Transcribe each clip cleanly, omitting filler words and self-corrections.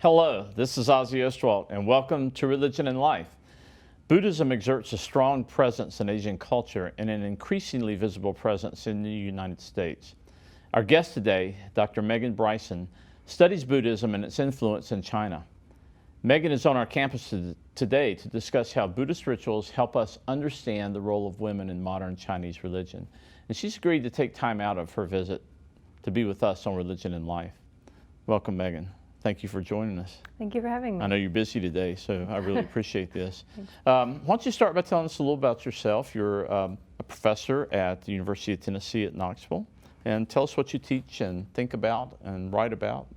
Hello, this is Ozzie Ostwalt, and welcome to Religion and Life. Buddhism exerts a strong presence in Asian culture and an increasingly visible presence in the United States. Our guest today, Dr. Megan Bryson, studies Buddhism and its influence in China. Megan is on our campus today to discuss how Buddhist rituals help us understand the role of women in modern Chinese religion. And she's agreed to take time out of her visit to be with us on Religion and Life. Welcome, Megan. Thank you for joining us. Thank you for having me. I know you're busy today, so I really appreciate this. Why don't you start by telling us a little about yourself? You're a professor at the University of Tennessee at Knoxville, and tell us what you teach and think about and write about.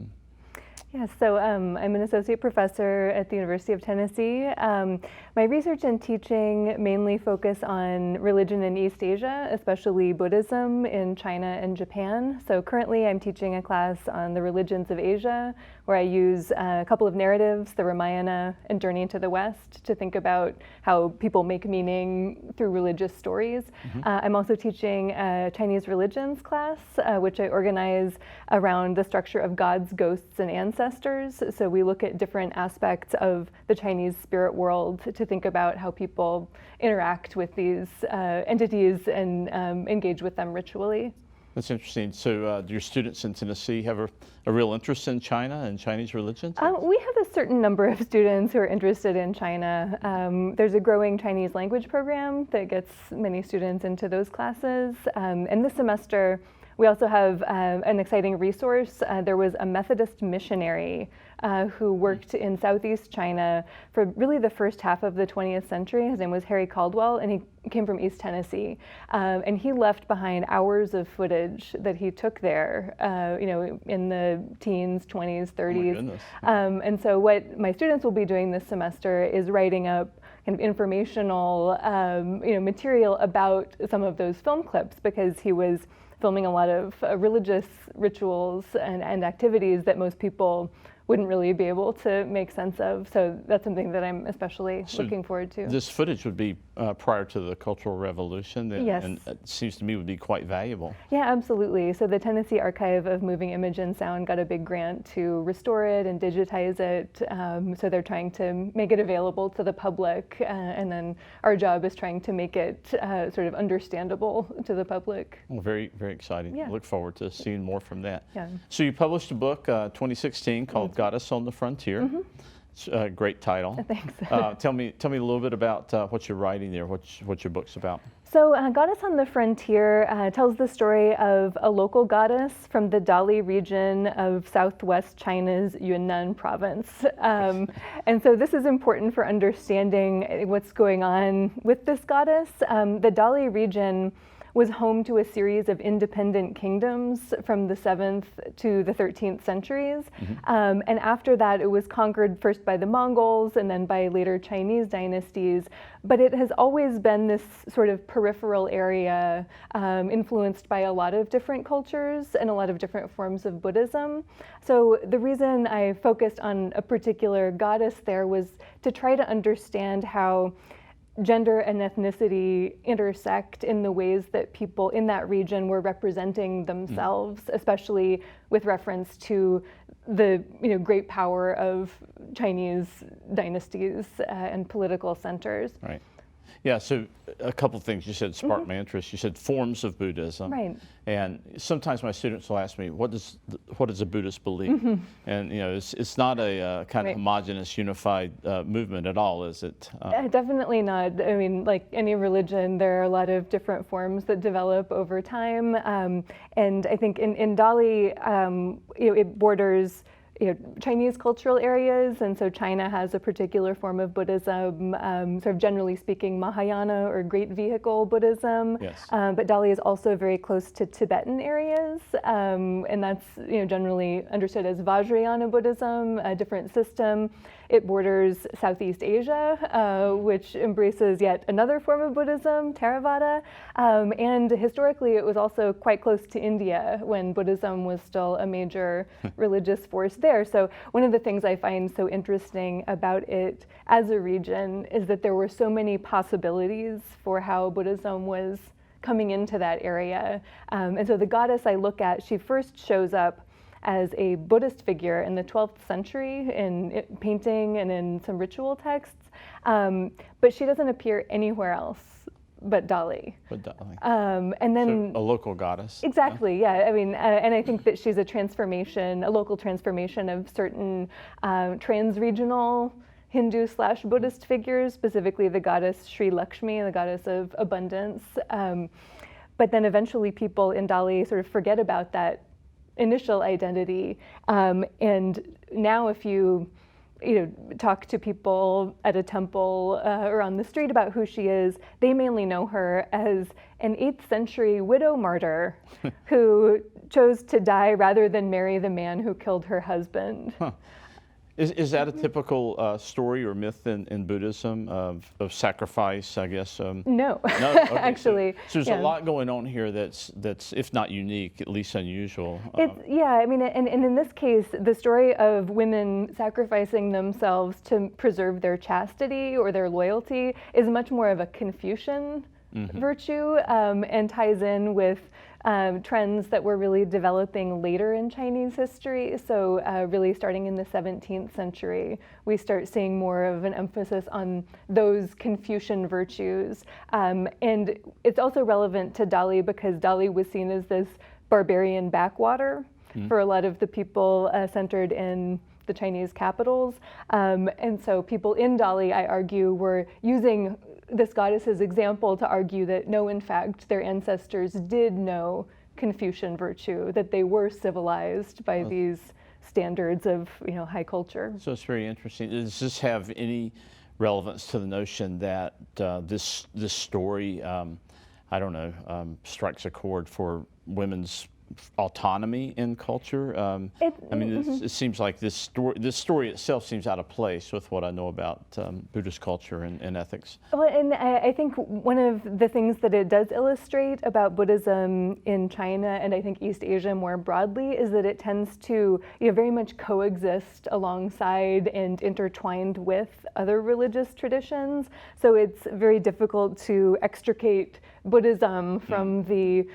Yeah, so I'm an associate professor at the University of Tennessee. My research and teaching mainly focus on religion in East Asia, especially Buddhism in China and Japan. So currently I'm teaching a class on the religions of Asia, where I use a couple of narratives, the Ramayana and Journey into the West, to think about how people make meaning through religious stories. I'm also teaching a Chinese religions class, which I organize around the structure of gods, ghosts, and ancestors. So we look at different aspects of the Chinese spirit world to think about how people interact with these entities and engage with them ritually. That's interesting. So do your students in Tennessee have a real interest in China and Chinese religion? We have a certain number of students who are interested in China. There's a growing Chinese language program that gets many students into those classes. And this semester, we also have an exciting resource. There was a Methodist missionary who worked in Southeast China for really the first half of the 20th century. His name was Harry Caldwell, and he came from East Tennessee. And he left behind hours of footage that he took there, in the teens, 20s, 30s. And so what my students will be doing this semester is writing up kind of informational material about some of those film clips, because he was filming a lot of religious rituals and activities that most people wouldn't really be able to make sense of. So that's something that I'm especially looking forward to. This footage would be prior to the Cultural Revolution, yes. And it seems to me would be quite valuable. Yeah, absolutely. So the Tennessee Archive of Moving Image and Sound got a big grant to restore it and digitize it. So they're trying to make it available to the public, and then our job is trying to make it sort of understandable to the public. Well, very, very exciting. Yeah. Look forward to seeing more from that. Yeah. So you published a book, 2016, called Goddess on the Frontier. It's a great title. Thanks. Tell me a little bit about what you're writing there, what your book's about. So Goddess on the Frontier tells the story of a local goddess from the Dali region of southwest China's Yunnan province. And so this is important for understanding what's going on with this goddess. The Dali region was home to a series of independent kingdoms from the 7th to the 13th centuries. And after that, it was conquered first by the Mongols and then by later Chinese dynasties. But it has always been this sort of peripheral area influenced by a lot of different cultures and a lot of different forms of Buddhism. So the reason I focused on a particular goddess there was to try to understand how gender and ethnicity intersect in the ways that people in that region were representing themselves, especially with reference to the great power of Chinese dynasties and political centers. Right. Yeah, so a couple of things you said sparked my interest. You said forms of Buddhism. Right. And sometimes my students will ask me, what does a Buddhist believe? And it's not a kind of homogenous, unified movement at all, is it? Definitely not. I mean, like any religion, there are a lot of different forms that develop over time. And I think in Dali, it borders Chinese cultural areas, and so China has a particular form of Buddhism, sort of generally speaking Mahayana or Great Vehicle Buddhism. Yes. But Dali is also very close to Tibetan areas, and that's generally understood as Vajrayana Buddhism, a different system. It borders Southeast Asia, which embraces yet another form of Buddhism, Theravada, and historically it was also quite close to India when Buddhism was still a major religious force there. So one of the things I find so interesting about it as a region is that there were so many possibilities for how Buddhism was coming into that area. And so the goddess I look at, she first shows up as a Buddhist figure in the 12th century in painting and in some ritual texts, but she doesn't appear anywhere else but Dali. And then so a local goddess. Exactly, yeah. I mean, and I think that she's a local transformation of certain trans-regional Hindu/Buddhist figures, specifically the goddess Sri Lakshmi, the goddess of abundance. But then eventually people in Dali sort of forget about that initial identity. And now if you talk to people at a temple or on the street about who she is, they mainly know her as an 8th century widow martyr who chose to die rather than marry the man who killed her husband. Huh. Is that a typical story or myth in Buddhism of sacrifice, I guess? No, no? Okay. Actually. So there's a lot going on here that's if not unique, at least unusual. Yeah, I mean, and in this case, the story of women sacrificing themselves to preserve their chastity or their loyalty is much more of a Confucian virtue, and ties in with trends that were really developing later in Chinese history. So really starting in the 17th century, we start seeing more of an emphasis on those Confucian virtues. And it's also relevant to Dali because Dali was seen as this barbarian backwater for a lot of the people centered in the Chinese capitals. And so people in Dali, I argue, were using this goddess's example to argue that no, in fact, their ancestors did know Confucian virtue, that they were civilized by these standards of high culture. So it's very interesting. Does this have any relevance to the notion that this story, strikes a chord for women's autonomy in culture? It seems like this story itself seems out of place with what I know about Buddhist culture and ethics. Well, and I think one of the things that it does illustrate about Buddhism in China, and I think East Asia more broadly, is that it tends to very much coexist alongside and intertwined with other religious traditions. So it's very difficult to extricate Buddhism from the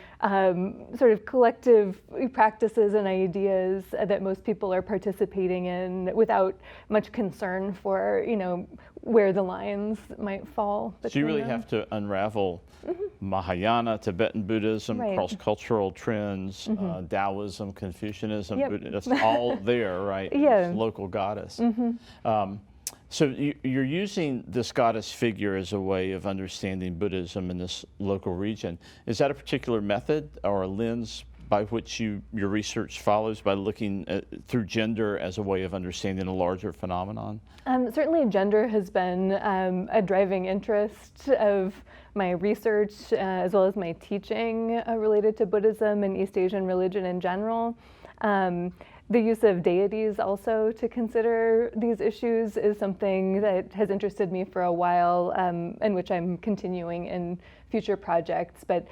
sort of collective practices and ideas that most people are participating in without much concern for, where the lines might fall. So you really have to unravel Mahayana, Tibetan Buddhism, cross-cultural trends, Taoism, Confucianism, that's all there, right? Yeah. It's local goddess. So you're using this goddess figure as a way of understanding Buddhism in this local region. Is that a particular method or a lens by which your research follows, by looking through gender as a way of understanding a larger phenomenon? Certainly gender has been a driving interest of my research as well as my teaching related to Buddhism and East Asian religion in general. The use of deities also to consider these issues is something that has interested me for a while, and which I'm continuing in future projects. But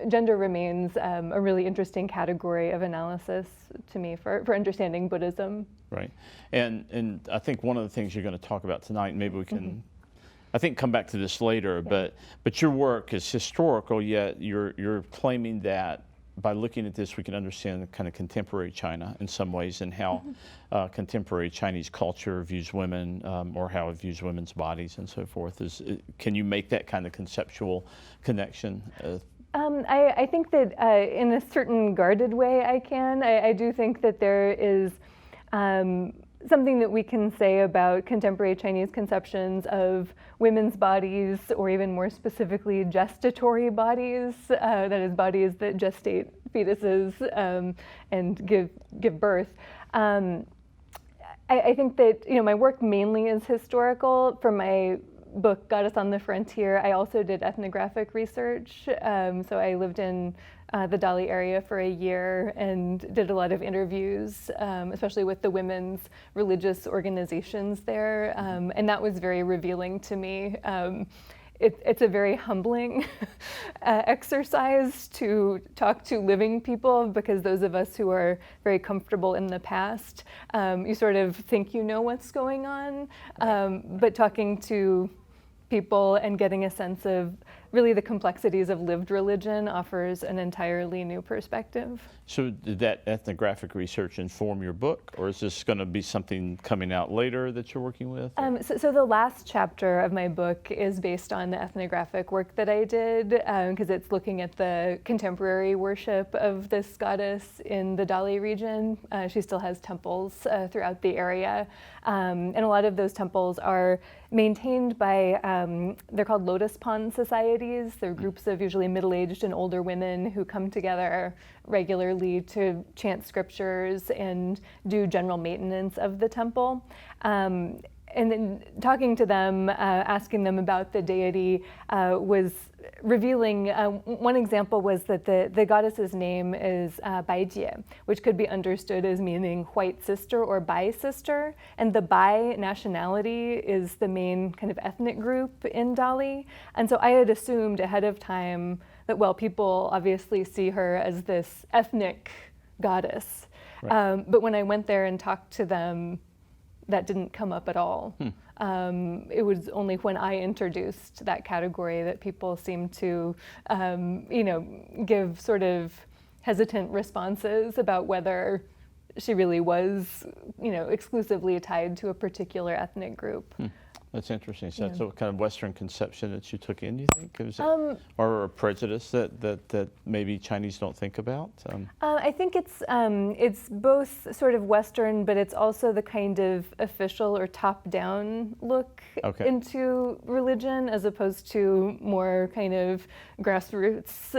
gender remains a really interesting category of analysis to me for understanding Buddhism. Right, and I think one of the things you're going to talk about tonight, maybe we can, I think, come back to this later. But your work is historical, yet you're claiming that by looking at this, we can understand kind of contemporary China in some ways, and how contemporary Chinese culture views women, or how it views women's bodies and so forth. Can you make that kind of conceptual connection? I think that in a certain guarded way I can. I do think that there is something that we can say about contemporary Chinese conceptions of women's bodies, or even more specifically gestatory bodies, that is, bodies that gestate fetuses and give birth. I think that my work mainly is historical. For my book, Goddess on the Frontier, I also did ethnographic research. So I lived in the Dali area for a year and did a lot of interviews, especially with the women's religious organizations there. And that was very revealing to me. It's a very humbling exercise to talk to living people, because those of us who are very comfortable in the past, you sort of think you know what's going on. But talking to people and getting a sense of really the complexities of lived religion offers an entirely new perspective. So did that ethnographic research inform your book, or is this going to be something coming out later that you're working with? So the last chapter of my book is based on the ethnographic work that I did, because it's looking at the contemporary worship of this goddess in the Dali region. She still has temples throughout the area, and a lot of those temples are maintained by, they're called lotus pond societies. They're groups of usually middle-aged and older women who come together regularly to chant scriptures and do general maintenance of the temple. And then talking to them, asking them about the deity was revealing. One example was that the goddess's name is Bai Jia, which could be understood as meaning white sister or Bai sister. And the Bai nationality is the main kind of ethnic group in Dali. And so I had assumed ahead of time that, well, people obviously see her as this ethnic goddess. Right. But when I went there and talked to them, that didn't come up at all. It was only when I introduced that category that people seemed to, give sort of hesitant responses about whether she really was, exclusively tied to a particular ethnic group. That's interesting. So that's a kind of Western conception that you took in, do you think? Or a prejudice that maybe Chinese don't think about? I think it's both sort of Western, but it's also the kind of official or top-down look into religion, as opposed to more kind of grassroots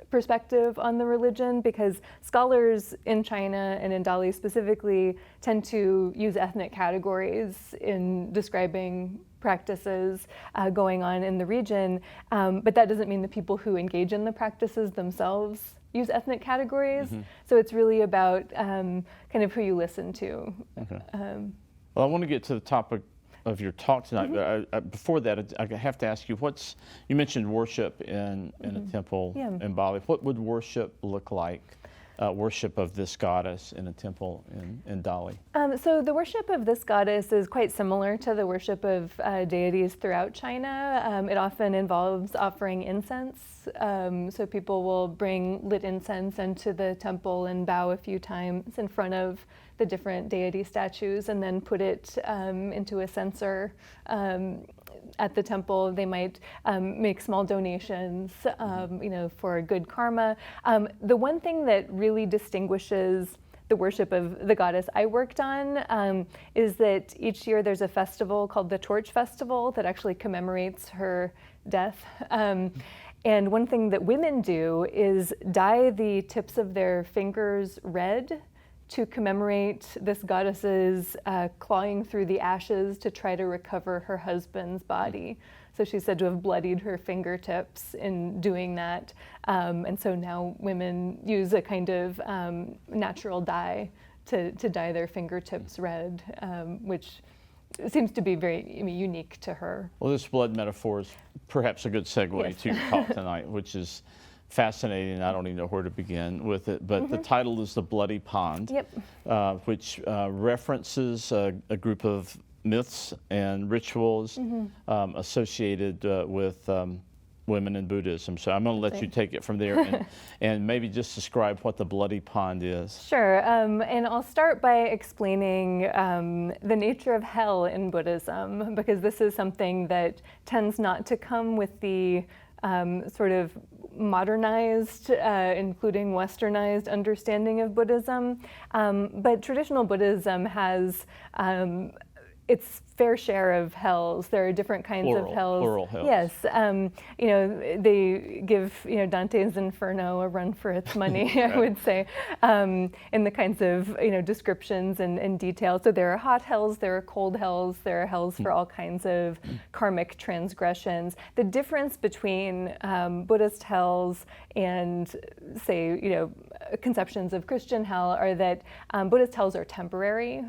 perspective on the religion, because scholars in China and in Dali specifically tend to use ethnic categories in describing practices going on in the region, but that doesn't mean the people who engage in the practices themselves use ethnic categories. So it's really about kind of who you listen to. Well, I want to get to the topic of your talk tonight, but before that, I have to ask you, you mentioned worship in a temple in Bali. What would worship look like, worship of this goddess in a temple in Dali? So the worship of this goddess is quite similar to the worship of deities throughout China. It often involves offering incense. So people will bring lit incense into the temple and bow a few times in front of the different deity statues, and then put it into a censer at the temple. They might make small donations, for good karma. The one thing that really distinguishes the worship of the goddess I worked on is that each year there's a festival called the Torch Festival that actually commemorates her death. And one thing that women do is dye the tips of their fingers red to commemorate this goddess's clawing through the ashes to try to recover her husband's body. So she's said to have bloodied her fingertips in doing that. And so now women use a kind of natural dye to dye their fingertips red, which seems to be very unique to her. Well, this blood metaphor is perhaps a good segue to your talk tonight, which is fascinating. I don't even know where to begin with it, but the title is The Bloody Pond, which references a group of myths and rituals associated with women in Buddhism. So I'm going to let you take it from there and maybe just describe what the Bloody Pond is. Sure, and I'll start by explaining the nature of hell in Buddhism, because this is something that tends not to come with the sort of modernized, including westernized understanding of Buddhism. But traditional Buddhism has its fair share of hells. There are different kinds of hells. Plural hells. Yes, they give Dante's Inferno a run for its money, I would say, in the kinds of descriptions and details. So there are hot hells, there are cold hells, there are hells for all kinds of karmic transgressions. The difference between Buddhist hells and, say, conceptions of Christian hell are that Buddhist hells are temporary.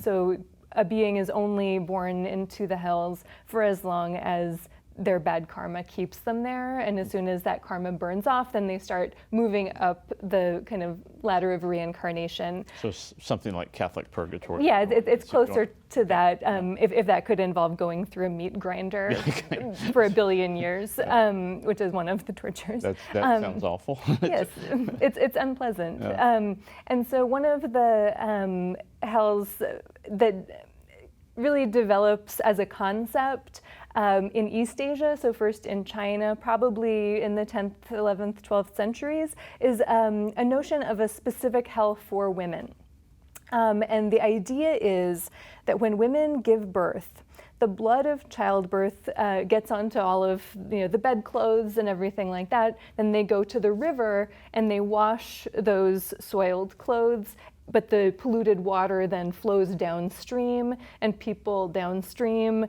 So a being is only born into the hells for as long as their bad karma keeps them there. And as soon as that karma burns off, then they start moving up the kind of ladder of reincarnation. So something like Catholic purgatory. Yeah, it's closer to that, if that could involve going through a meat grinder for 1 billion years, which is one of the tortures. That sounds awful. Yes, it's unpleasant. Yeah. And so one of the hells that really develops as a concept in East Asia, so first in China, probably in the 10th, 11th, 12th centuries, is a notion of a specific hell for women. And the idea is that when women give birth, the blood of childbirth gets onto all of the bedclothes and everything like that. Then they go to the river and they wash those soiled clothes, but the polluted water then flows downstream, and people downstream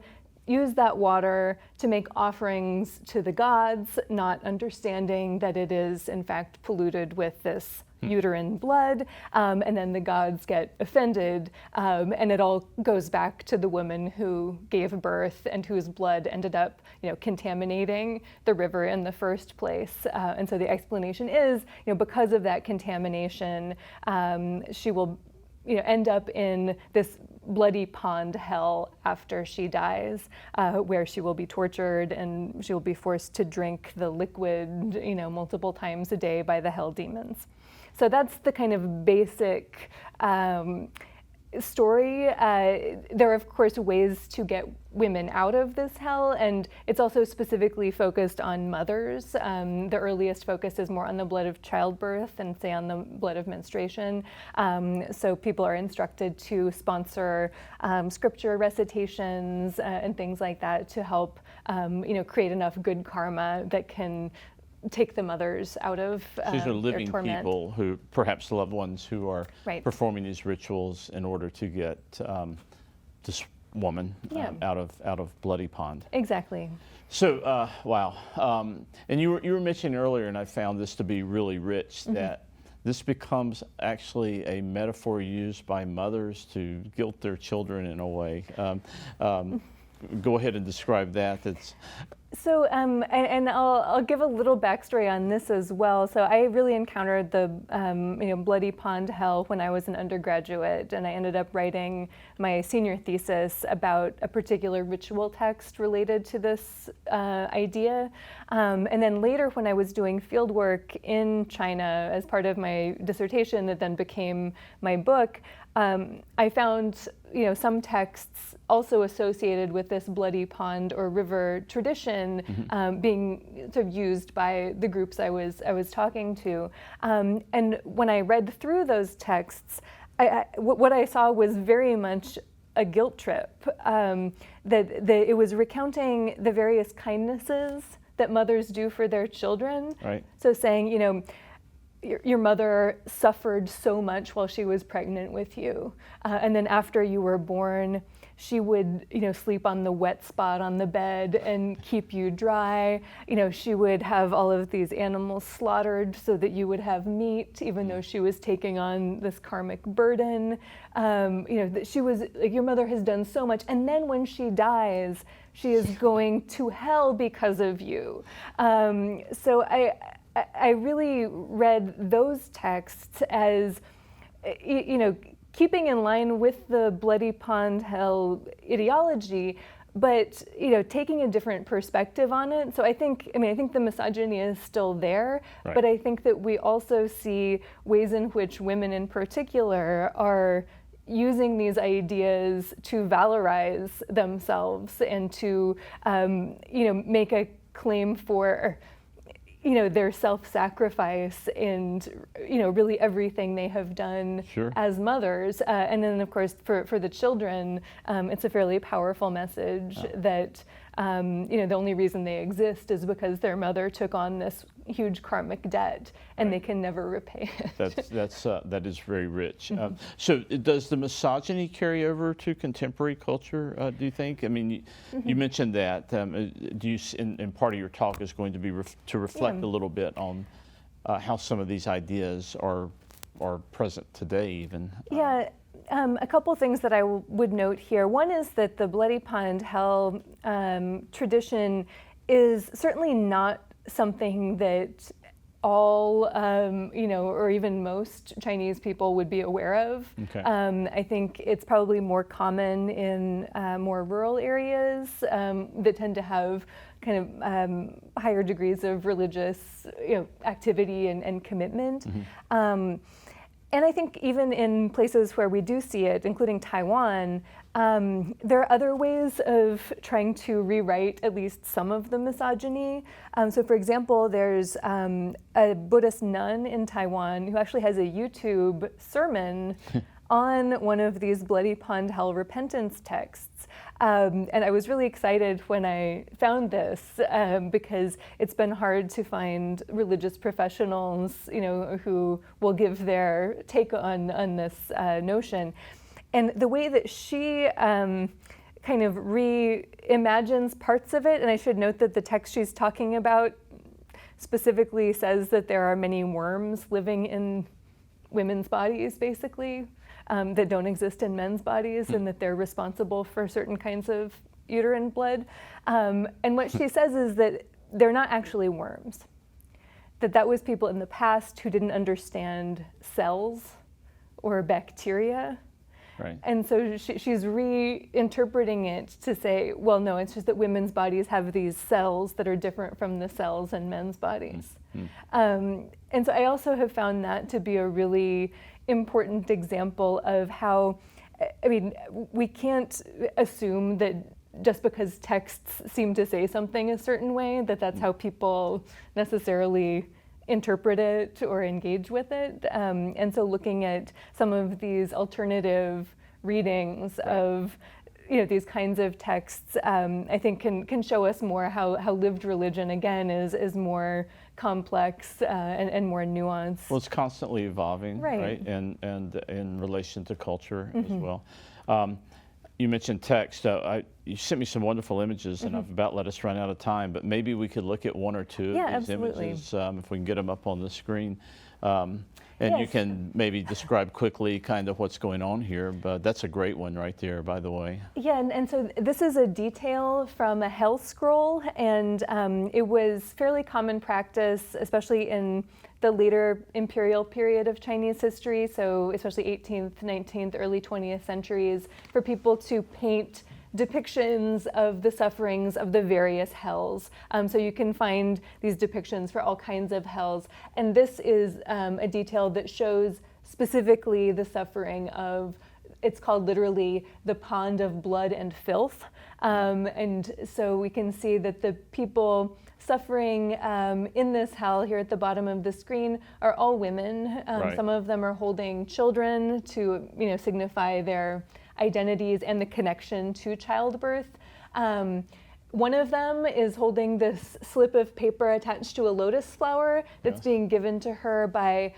use that water to make offerings to the gods, not understanding that it is in fact polluted with this uterine blood, and then the gods get offended, and it all goes back to the woman who gave birth and whose blood ended up contaminating the river in the first place. And so the explanation is, because of that contamination, she will end up in this bloody pond hell after she dies, where she will be tortured and she will be forced to drink the liquid, multiple times a day by the hell demons. So that's the kind of basic story. There are, of course, ways to get women out of this hell, and it's also specifically focused on mothers. The earliest focus is more on the blood of childbirth and, say, on the blood of menstruation. So people are instructed to sponsor scripture recitations and things like that to help, create enough good karma that can take the mothers out of These are living torment. people who, perhaps loved ones, who are Right. performing these rituals in order to get this woman out of bloody pond. Exactly. So, wow. And you were mentioning earlier, and I found this to be really rich, that this becomes actually a metaphor used by mothers to guilt their children in a way. Go ahead and describe that. So, and I'll give a little backstory on this as well. So I really encountered the, bloody pond hell when I was an undergraduate, and I ended up writing my senior thesis about a particular ritual text related to this idea. And then later, when I was doing field work in China as part of my dissertation that then became my book, I found, some texts also associated with this bloody pond or river tradition being sort of used by the groups I was talking to. And when I read through those texts, what I saw was very much a guilt trip. That it was recounting the various kindnesses that mothers do for their children. Right. So saying, your mother suffered so much while she was pregnant with you. And then after you were born, she would, sleep on the wet spot on the bed and keep you dry. She would have all of these animals slaughtered so that you would have meat, even though she was taking on this karmic burden. That she was, your mother has done so much. And then when she dies, she is going to hell because of you. So I really read those texts as, keeping in line with the bloody pond hell ideology, but taking a different perspective on it. So I think the misogyny is still there, right. But I think that we also see ways in which women in particular are using these ideas to valorize themselves and to make a claim for their self-sacrifice and, really everything they have done Sure. as mothers. And then, of course, for the children, it's a fairly powerful message that, the only reason they exist is because their mother took on this huge karmic debt and they can never repay it. That is very rich. So does the misogyny carry over to contemporary culture, do you think? I mean, you mentioned that. Do you, in part of your talk is going to be to reflect a little bit on how some of these ideas are present today even? Yeah. A couple things that I would note here. One is that the bloody pond hell tradition is certainly not something that all, or even most Chinese people would be aware of. Okay. I think it's probably more common in more rural areas that tend to have kind of higher degrees of religious, activity and commitment. Mm-hmm. And I think even in places where we do see it, including Taiwan, there are other ways of trying to rewrite at least some of the misogyny. So for example, there's a Buddhist nun in Taiwan who actually has a YouTube sermon on one of these Bloody Pond Hell repentance texts. And I was really excited when I found this because it's been hard to find religious professionals, who will give their take on this notion. And the way that she kind of reimagines parts of it, and I should note that the text she's talking about specifically says that there are many worms living in women's bodies, basically, that don't exist in men's bodies, and that they're responsible for certain kinds of uterine blood. And what she says is that they're not actually worms, that was people in the past who didn't understand cells or bacteria. Right. And so she's reinterpreting it to say, well, no, it's just that women's bodies have these cells that are different from the cells in men's bodies. Mm-hmm. And so I also have found that to be a really important example of how, we can't assume that just because texts seem to say something a certain way, that's how people necessarily interpret it or engage with it. And so looking at some of these alternative readings of these kinds of texts, I think can show us more how lived religion, again, is more complex and more nuanced. Well, it's constantly evolving, right? And in relation to culture as well. You mentioned text. You sent me some wonderful images, and I've about let us run out of time, but maybe we could look at one or two of these images if we can get them up on the screen. And you can maybe describe quickly kind of what's going on here, but that's a great one right there, by the way. Yeah, and so this is a detail from a hell scroll, and it was fairly common practice, especially in the later imperial period of Chinese history, so especially 18th, 19th, early 20th centuries, for people to paint depictions of the sufferings of the various hells. So you can find these depictions for all kinds of hells. And this is a detail that shows specifically the suffering of, it's called literally the pond of blood and filth. And so we can see that the people suffering in this hell here at the bottom of the screen are all women. Some of them are holding children to signify their identities and the connection to childbirth. One of them is holding this slip of paper attached to a lotus flower that's being given to her by,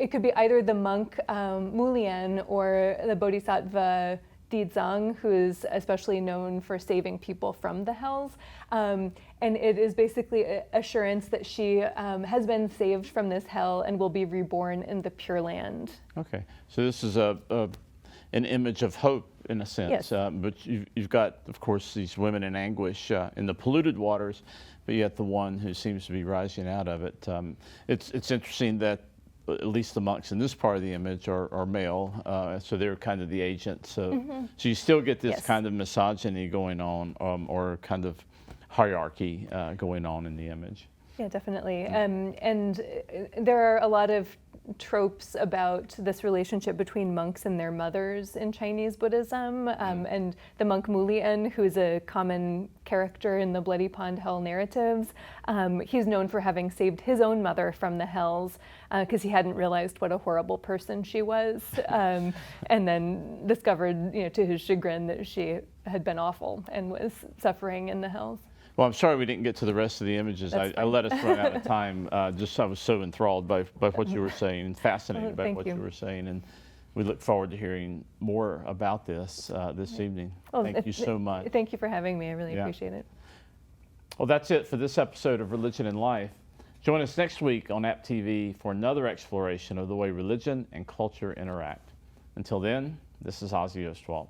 it could be either the monk Mulian or the bodhisattva Dizang, who is especially known for saving people from the hells. And it is basically assurance that she has been saved from this hell and will be reborn in the Pure Land. Okay, so this is an image of hope in a sense, but you've got, of course, these women in anguish in the polluted waters, but yet the one who seems to be rising out of it. It's interesting that at least the monks in this part of the image are male, so they're kind of the agents. So you still get this kind of misogyny going on, or kind of hierarchy going on in the image. Yeah, definitely. And there are a lot of tropes about this relationship between monks and their mothers in Chinese Buddhism. And the monk Mulian, who's a common character in the Bloody Pond Hell narratives, he's known for having saved his own mother from the hells because he hadn't realized what a horrible person she was, and then discovered, to his chagrin, that she had been awful and was suffering in the hells. Well, I'm sorry we didn't get to the rest of the images. I let us run out of time. I was so enthralled by what you were saying and fascinated by what you were saying. And we look forward to hearing more about this this evening. Well, thank you so much. Thank you for having me. I really appreciate it. Well, that's it for this episode of Religion and Life. Join us next week on App TV for another exploration of the way religion and culture interact. Until then, this is Ozzie Ostwalt.